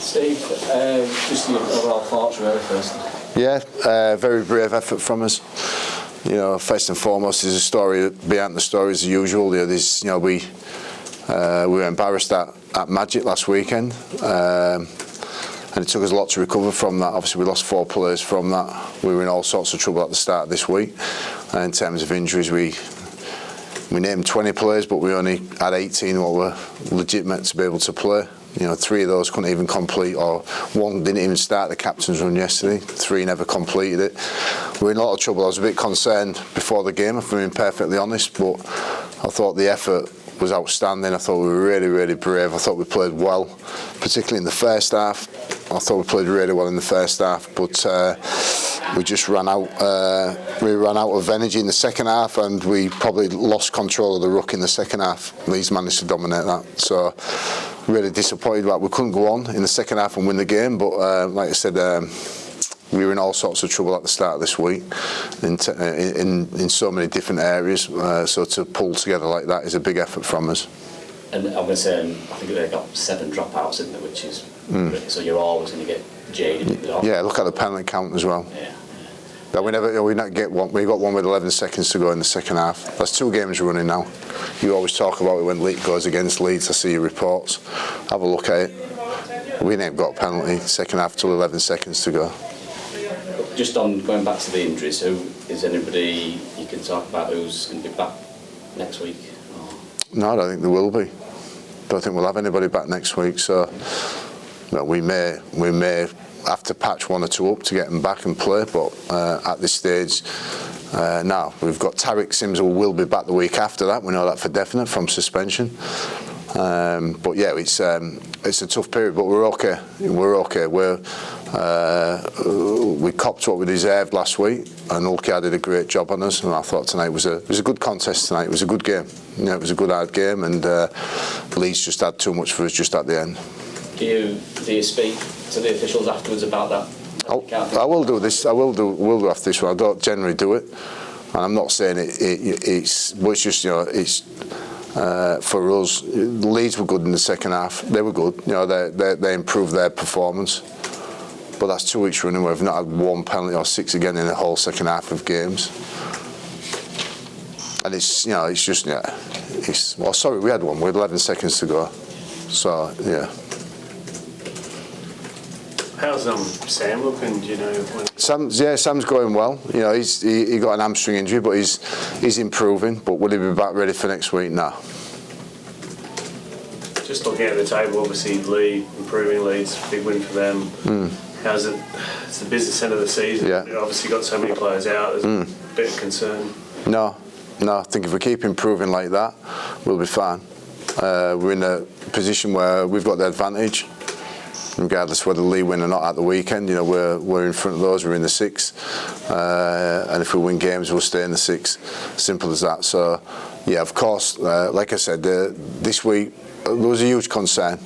Steve, just your overall thoughts really first. Yeah, very brave effort from us. You know, first and foremost, there's a story behind the story as usual. You know, we were embarrassed at Magic last weekend, and it took us a lot to recover from that. Obviously, we lost 4 players from that. We were in all sorts of trouble at the start of this week. And in terms of injuries, we named 20 players, but we only had 18 what were legitimate to be able to play. You know, 3 of those couldn't even complete, or 1 didn't even start the captain's run yesterday. 3 never completed it. We're in a lot of trouble. I was a bit concerned before the game, if I'm being perfectly honest, but I thought the effort was outstanding. I thought we were really, really brave. I thought we played well, particularly in the first half. I thought we played really well in the first half, but we just ran out. We ran out of energy in the second half, and we probably lost control of the ruck in the second half. Leeds managed to dominate that, so really disappointed that we couldn't go on in the second half and win the game. But like I said, we were in all sorts of trouble at the start of this week in so many different areas. So to pull together like that is a big effort from us. And I'm going to say, I think they got 7 dropouts in there, which is so you're always going to get jaded. Yeah, look at the penalty count as well. Yeah. But we not get one. We got one with 11 seconds to go in the second half. That's 2 games running now. You always talk about it when Leeds goes against Leeds. I see your reports. Have a look at it. We ain't got a penalty. Second half till 11 seconds to go. Just on going back to the injuries, who is anybody you can talk about who's going to be back next week? Or? No, I don't think there will be. Don't think we'll have anybody back next week. So no, we may have to patch 1 or 2 up to get them back and play. But at this stage, now we've got Tariq Sims who will be back the week after that. We know that for definite from suspension. But yeah, it's a tough period, but we're okay. We're okay. We copped what we deserved last week, and Ulkia did a great job on us. And I thought tonight was a good contest. Tonight it was a good game. You know, it was a good hard game, and Leeds just had too much for us just at the end. Do you speak to the officials afterwards about that? I will do this. Will do after this one. I don't generally do it, and I'm not saying it's just, you know, it's. For us, Leeds were good in the second half. They were good. You know, they improved their performance. But that's 2 weeks running where we've not had 1 penalty or 6 again in the whole second half of games. And it's, you know, it's just, yeah. Well, sorry, we had 1 with 11 seconds to go. So yeah. How's Sam looking? Do you know? Sam's going well. You know, he got an hamstring injury, but he's improving. But will he be back ready for next week? No. Just looking at the table, obviously improving Leeds, big win for them. How's it? It's the business end of the season. Yeah. You've obviously got so many players out. There's a bit of concern. No. I think if we keep improving like that, we'll be fine. We're in a position where we've got the advantage. Regardless whether Lee win or not at the weekend, you know, we're in front of those. We're in the 6, and if we win games, we'll stay in the 6. Simple as that. So, yeah, of course, like I said, this week there was a huge concern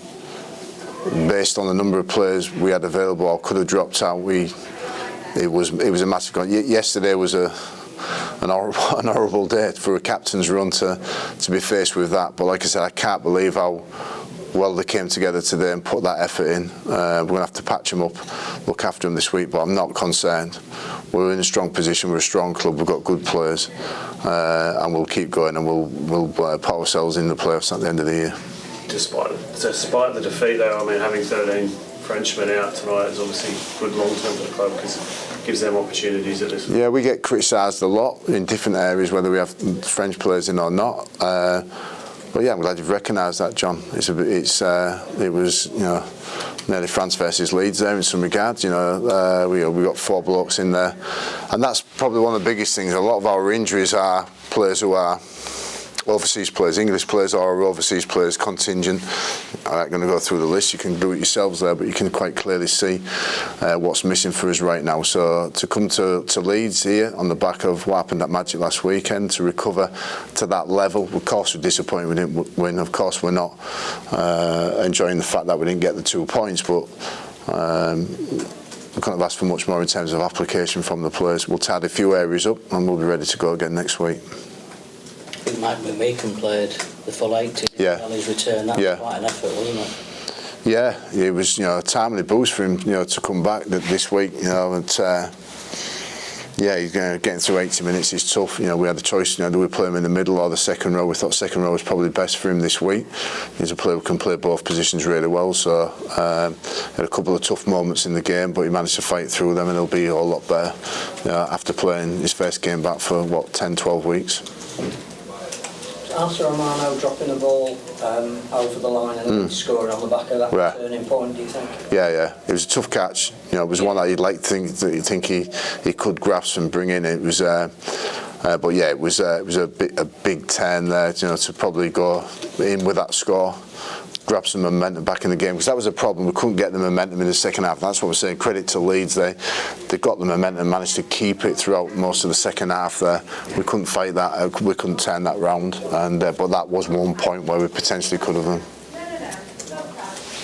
based on the number of players we had available or could have dropped out. It was a massive concern. Yesterday was an horrible day for a captain's run to be faced with that. But like I said, I can't believe how well they came together today and put that effort in. We're going to have to patch them up, look after them this week, but I'm not concerned. We're in a strong position, we're a strong club, we've got good players, and we'll keep going, and we'll put ourselves in the playoffs at the end of the year. Despite the defeat though, I mean, having 13 Frenchmen out tonight is obviously good long term for the club because it gives them opportunities at this. Yeah, we get criticised a lot in different areas, whether we have French players in or not. But yeah, I'm glad you've recognised that, John. It was, you know, nearly France versus Leeds there in some regards. You know, we got 4 blokes in there, and that's probably one of the biggest things. A lot of our injuries are players who are overseas players, English players or overseas players contingent. I'm not going to go through the list. You can do it yourselves there, but you can quite clearly see what's missing for us right now. So to come to Leeds here on the back of what happened at Magic last weekend, to recover to that level, of course we're disappointed we didn't win. Of course we're not enjoying the fact that we didn't get the 2 points, but we couldn't have asked for much more in terms of application from the players. We'll tidy a few areas up and we'll be ready to go again next week. Mike McMeekan played the full 80 on his return. That was quite an effort, wasn't it? Yeah, it was a timely boost for him to come back this week. Yeah, he's getting through 80 minutes is tough. We had the choice, do we play him in the middle or the second row? We thought second row was probably best for him this week. He's a player who can play both positions really well, so had a couple of tough moments in the game, but he managed to fight through them, and he'll be a whole lot better after playing his first game back for 10-12 weeks. After Romano dropping the ball over the line and scoring on the back of that turning point, do you think? Yeah, it was a tough catch. It was one that you'd like to think he could grasp and bring in. It was, but yeah, it was a big turn there. To probably go in with that score, grab some momentum back in the game, because that was a problem. We couldn't get the momentum in the second half. That's what we're saying. Credit to Leeds, they got the momentum, managed to keep it throughout most of the second half. There, we couldn't fight that. We couldn't turn that round, and but that was one point where we potentially could have.